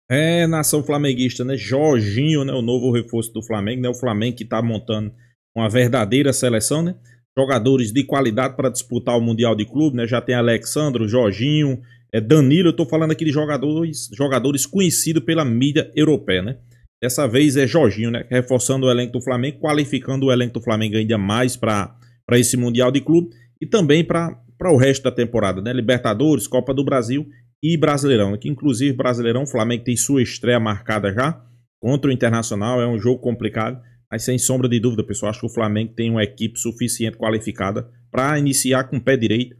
É, nação flamenguista, né? Jorginho, né? O novo reforço do Flamengo, né? O Flamengo que tá montando uma verdadeira seleção, né? Jogadores de qualidade para disputar o Mundial de Clube, né? Já tem Alexandro, Jorginho, Danilo. Eu tô falando aqui de jogadores conhecidos pela mídia europeia, né? Dessa vez é Jorginho, né? Reforçando o elenco do Flamengo, qualificando o elenco do Flamengo ainda mais para esse Mundial de Clube e também para o resto da temporada, né? Libertadores, Copa do Brasil e Brasileirão, que inclusive Brasileirão, o Flamengo tem sua estreia marcada já contra o Internacional, é um jogo complicado, mas sem sombra de dúvida, pessoal, acho que o Flamengo tem uma equipe suficiente qualificada para iniciar com o pé direito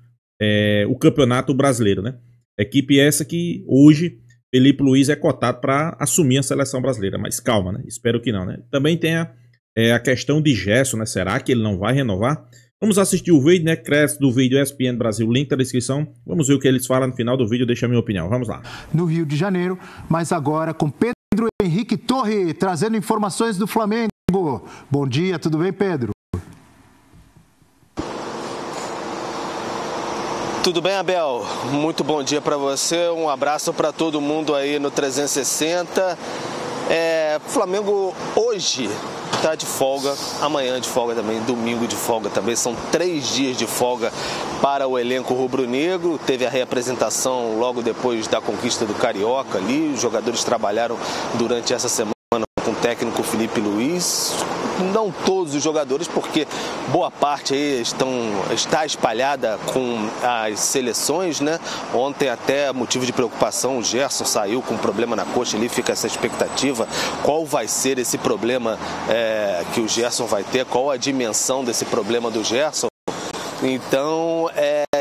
o Campeonato Brasileiro, né? Equipe essa que hoje Felipe Luiz é cotado para assumir a seleção brasileira, mas calma, né? Espero que não, né? Também tem a questão de Gerson, né? Será que ele não vai renovar? Vamos assistir o vídeo, né? Crédito do vídeo ESPN Brasil, link na descrição. Vamos ver o que eles falam no final do vídeo, deixa a minha opinião. Vamos lá. No Rio de Janeiro, mas agora com Pedro Henrique Torre, trazendo informações do Flamengo. Bom dia, tudo bem, Pedro? Tudo bem, Abel? Muito bom dia para você, um abraço para todo mundo aí no 360. Flamengo hoje está de folga, amanhã de folga também, domingo de folga também. São 3 dias de folga para o elenco rubro-negro. Teve a reapresentação logo depois da conquista do Carioca ali. Os jogadores trabalharam durante essa semana com o técnico Felipe Luiz. Não todos os jogadores, porque boa parte aí está espalhada com as seleções, né? Ontem até motivo de preocupação, o Gerson saiu com um problema na coxa ali, fica essa expectativa. Qual vai ser esse problema que o Gerson vai ter? Qual a dimensão desse problema do Gerson? Então,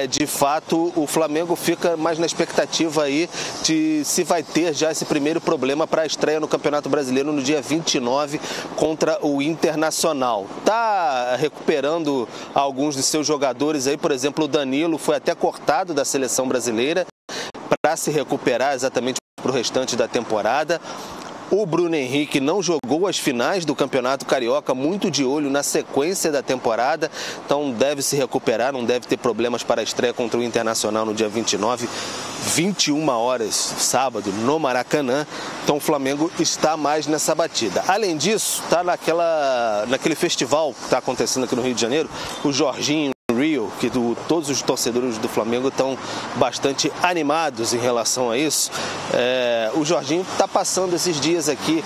de fato, o Flamengo fica mais na expectativa aí de se vai ter já esse primeiro problema para a estreia no Campeonato Brasileiro no dia 29 contra o Internacional. Tá recuperando alguns de seus jogadores aí, por exemplo, o Danilo foi até cortado da seleção brasileira para se recuperar exatamente para o restante da temporada. O Bruno Henrique não jogou as finais do Campeonato Carioca, muito de olho na sequência da temporada, então deve se recuperar, não deve ter problemas para a estreia contra o Internacional no dia 29, 21 horas, sábado, no Maracanã. Então o Flamengo está mais nessa batida. Além disso, está naquele festival que está acontecendo aqui no Rio de Janeiro, o Jorginho Rio, que todos os torcedores do Flamengo estão bastante animados em relação a isso. O Jorginho está passando esses dias aqui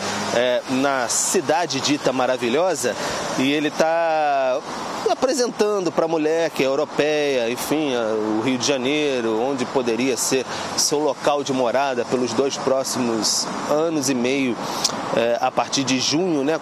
na cidade dita maravilhosa e ele está apresentando para a mulher que é europeia, enfim, o Rio de Janeiro, onde poderia ser seu local de morada pelos 2 próximos anos e meio, a partir de junho, né,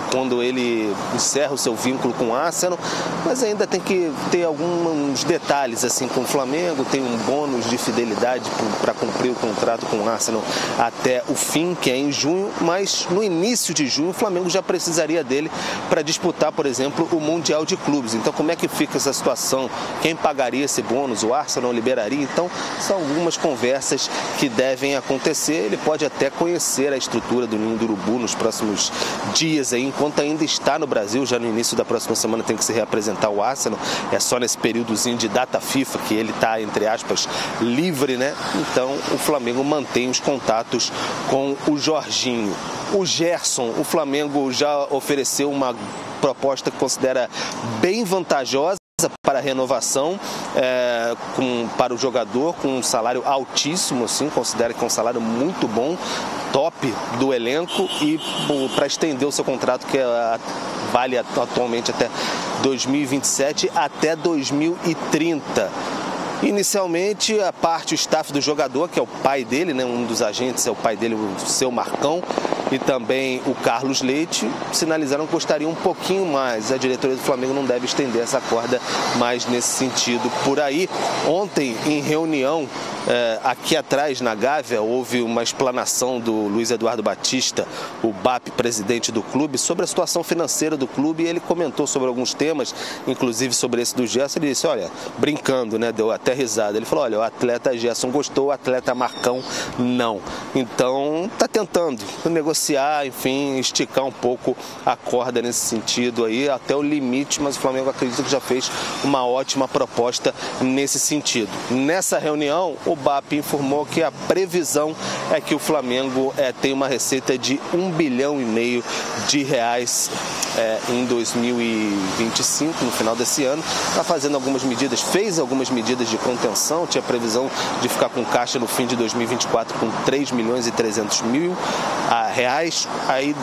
quando ele encerra o seu vínculo com o Arsenal, mas ainda tem que ter alguns detalhes assim com o Flamengo, tem um bônus de fidelidade para cumprir o contrato com o Arsenal até o fim, que é em junho, mas no início de junho o Flamengo já precisaria dele para disputar, por exemplo, o Mundial de Clubes. Então, como é que fica essa situação? Quem pagaria esse bônus? O Arsenal liberaria? Então, são algumas conversas que devem acontecer. Ele pode até conhecer a estrutura do Ninho do Urubu nos próximos dias, aí, enquanto ainda está no Brasil. Já no início da próxima semana tem que se reapresentar o Arsenal. É só nesse períodozinho de data FIFA que ele está, entre aspas, livre, né? Então, o Flamengo mantém os contatos com o Jorginho. O Gerson, o Flamengo já ofereceu uma proposta que considera bem vantajosa para a renovação para o jogador, com um salário altíssimo, assim, considera que é um salário muito bom, top do elenco, e para estender o seu contrato, que vale atualmente até 2027 até 2030. Inicialmente, o staff do jogador, que é o pai dele, né, um dos agentes é o pai dele, o seu Marcão, e também o Carlos Leite, sinalizaram que gostariam um pouquinho mais. A diretoria do Flamengo não deve estender essa corda mais nesse sentido por aí. Ontem, em reunião, aqui atrás, na Gávea, houve uma explanação do Luiz Eduardo Batista, o BAP, presidente do clube, sobre a situação financeira do clube, e ele comentou sobre alguns temas, inclusive sobre esse do Gerson. Ele disse, olha, brincando, né, deu até risada, ele falou, olha, o atleta Gerson gostou, o atleta Marcão não. Então, tá tentando negociar negociar, enfim, esticar um pouco a corda nesse sentido aí, até o limite, mas o Flamengo acredita que já fez uma ótima proposta nesse sentido. Nessa reunião, o BAP informou que a previsão é que o Flamengo tem uma receita de R$1,5 bilhão de reais em 2025, no final desse ano. Está fazendo algumas medidas, fez algumas medidas de contenção, tinha previsão de ficar com caixa no fim de 2024 com R$3.300.000, aí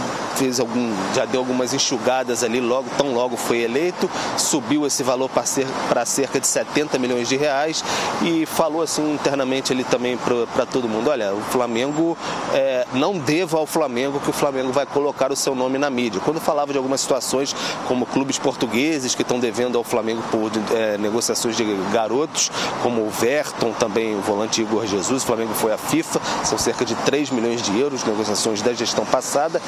já deu algumas enxugadas ali, tão logo foi eleito, subiu esse valor para cerca de R$70 milhões e falou assim internamente ali também para todo mundo, olha, o Flamengo, não deva ao Flamengo que o Flamengo vai colocar o seu nome na mídia. Quando falava de algumas situações como clubes portugueses que estão devendo ao Flamengo por negociações de garotos, como o Verton, também o volante Igor Jesus, o Flamengo foi à FIFA, são cerca de R$3 milhões, negociações da gestão passada,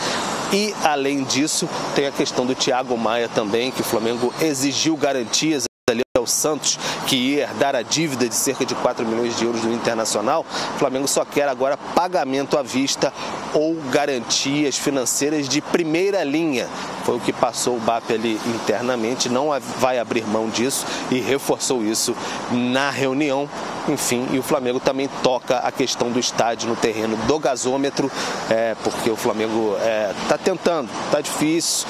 e além disso tem a questão do Thiago Maia também, que o Flamengo exigiu garantias ali ao Santos, que ia herdar a dívida de cerca de R$4 milhões do Internacional. O Flamengo só quer agora pagamento à vista ou garantias financeiras de primeira linha. Foi o que passou o BAP ali internamente, não vai abrir mão disso e reforçou isso na reunião. Enfim, e o Flamengo também toca a questão do estádio no terreno do gasômetro, porque o Flamengo está tentando, está difícil,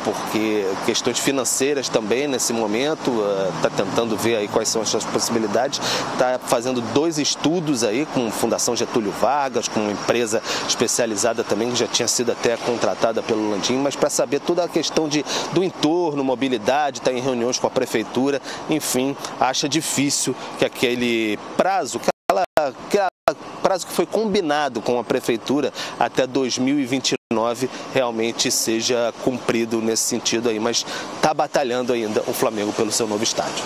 porque questões financeiras também nesse momento, está tentando ver aí quais são as suas possibilidades, está fazendo 2 estudos aí com a Fundação Getúlio Vargas, com uma empresa especializada também, que já tinha sido até contratada pelo Landim, mas para saber toda a questão do entorno, mobilidade, está em reuniões com a prefeitura, enfim, acha difícil que aquele prazo, prazo que foi combinado com a prefeitura até 2029 realmente seja cumprido nesse sentido aí, mas está batalhando ainda o Flamengo pelo seu novo estádio.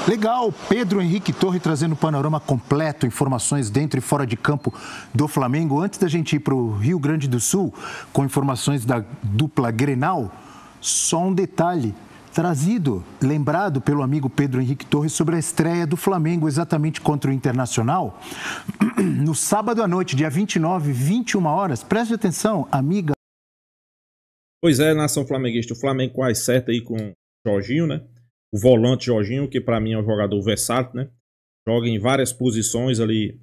Legal, Pedro Henrique Torre trazendo o panorama completo, informações dentro e fora de campo do Flamengo. Antes da gente ir para o Rio Grande do Sul, com informações da dupla Grenal, só um detalhe lembrado pelo amigo Pedro Henrique Torre sobre a estreia do Flamengo exatamente contra o Internacional, no sábado à noite, dia 29, 21 horas. Preste atenção, amiga. Pois é, nação flamenguista, o Flamengo quase certo aí com o Jorginho, né? O volante Jorginho, que para mim é um jogador versátil, né? Joga em várias posições ali,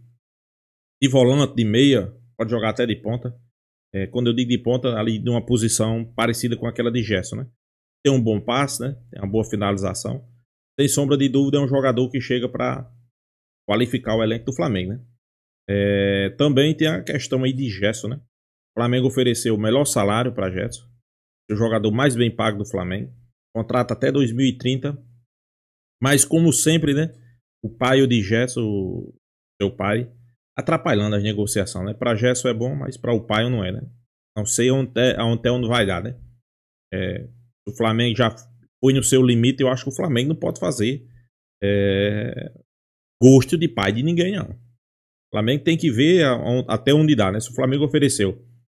de volante, de meia, pode jogar até de ponta. Quando eu digo de ponta, ali de uma posição parecida com aquela de Gerson, né? Tem um bom passe, né? Tem uma boa finalização. Sem sombra de dúvida, é um jogador que chega para qualificar o elenco do Flamengo, né? Também tem a questão aí de Gerson, né? O Flamengo ofereceu o melhor salário para Gerson, o jogador mais bem pago do Flamengo. Contrato até 2030. Mas como sempre, né? O pai de Gerson, o seu pai, atrapalhando as negociações, né? Para Gerson é bom, mas para o pai não é, né? Não sei onde vai dar, né? O Flamengo já foi no seu limite. Eu acho que o Flamengo não pode fazer gosto de pai de ninguém, não. O Flamengo tem que ver até onde dá, né? Se o Flamengo ofereceu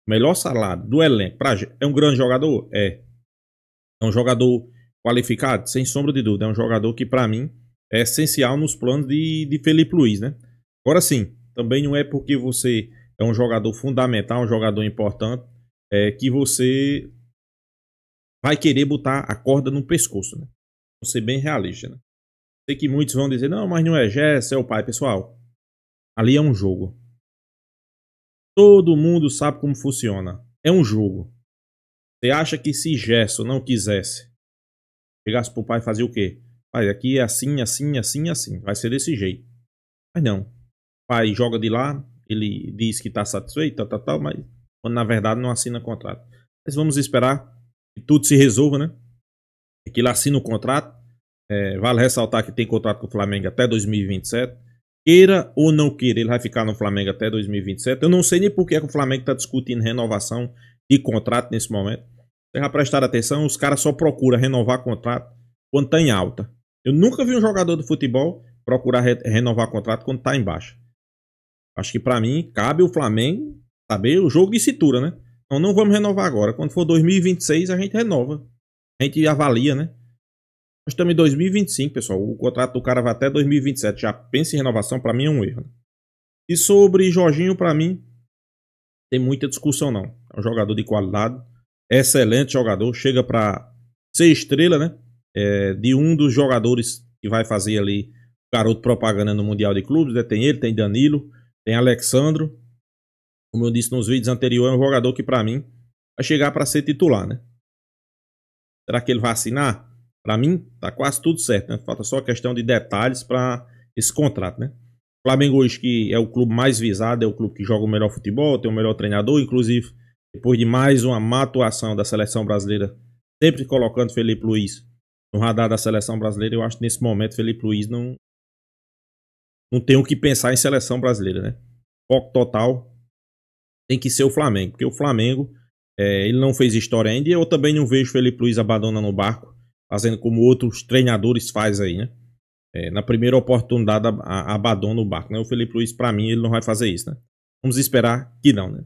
o melhor salário do elenco, é um grande jogador? É um jogador qualificado? Sem sombra de dúvida. É um jogador que, para mim, é essencial nos planos de Felipe Luiz, né? Agora sim, também não é porque você é um jogador fundamental, um jogador importante, que você vai querer botar a corda no pescoço, né? Vou ser bem realista, né? Sei que muitos vão dizer, não, mas não é Gerson, é o pai. Pessoal, ali é um jogo. Todo mundo sabe como funciona. É um jogo. Você acha que se Gerson não quisesse, chegasse pro pai fazer o quê? Pai, aqui é assim, assim, assim, assim. Vai ser desse jeito. Mas não. O pai joga de lá, ele diz que tá satisfeito, tal, mas quando na verdade não assina contrato. Mas vamos esperar que tudo se resolva, né? É que ele assina o contrato. Vale ressaltar que tem contrato com o Flamengo até 2027. Queira ou não queira, ele vai ficar no Flamengo até 2027. Eu não sei nem por que o Flamengo está discutindo renovação de contrato nesse momento. Você vai prestar atenção, os caras só procuram renovar contrato quando está em alta. Eu nunca vi um jogador de futebol procurar renovar contrato quando está em baixa. Acho que para mim cabe o Flamengo saber o jogo de cintura, né? Então não vamos renovar agora. Quando for 2026 a gente renova. A gente avalia, né? Nós estamos em 2025, pessoal. O contrato do cara vai até 2027. Já pensa em renovação, para mim é um erro. E sobre Jorginho, para mim, tem muita discussão não. É um jogador de qualidade, excelente jogador, chega para ser estrela, né? De um dos jogadores que vai fazer ali garoto propaganda no Mundial de Clubes, né? Tem ele, tem Danilo, tem Alexandro. Como eu disse nos vídeos anteriores, é um jogador que para mim vai chegar para ser titular, né? Será que ele vai assinar? Para mim, tá quase tudo certo, né? Falta só a questão de detalhes para esse contrato, né? O Flamengo hoje, que é o clube mais visado, é o clube que joga o melhor futebol, tem o melhor treinador, inclusive depois de mais uma má atuação da seleção brasileira, sempre colocando Felipe Luiz no radar da seleção brasileira, eu acho que nesse momento Felipe Luiz não tem o que pensar em seleção brasileira, né? Foco total tem que ser o Flamengo, porque o Flamengo, ele não fez história ainda, e eu também não vejo Felipe Luiz abandonando o barco, fazendo como outros treinadores fazem aí, né? Na primeira oportunidade abandona o barco, né? O Felipe Luiz, pra mim, ele não vai fazer isso, né? Vamos esperar que não, né?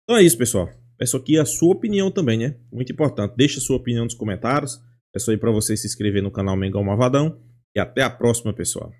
Então é isso, pessoal. Peço aqui a sua opinião também, né? Muito importante. Deixa a sua opinião nos comentários. Peço aí pra você se inscrever no canal Mengão Malvadão. E até a próxima, pessoal.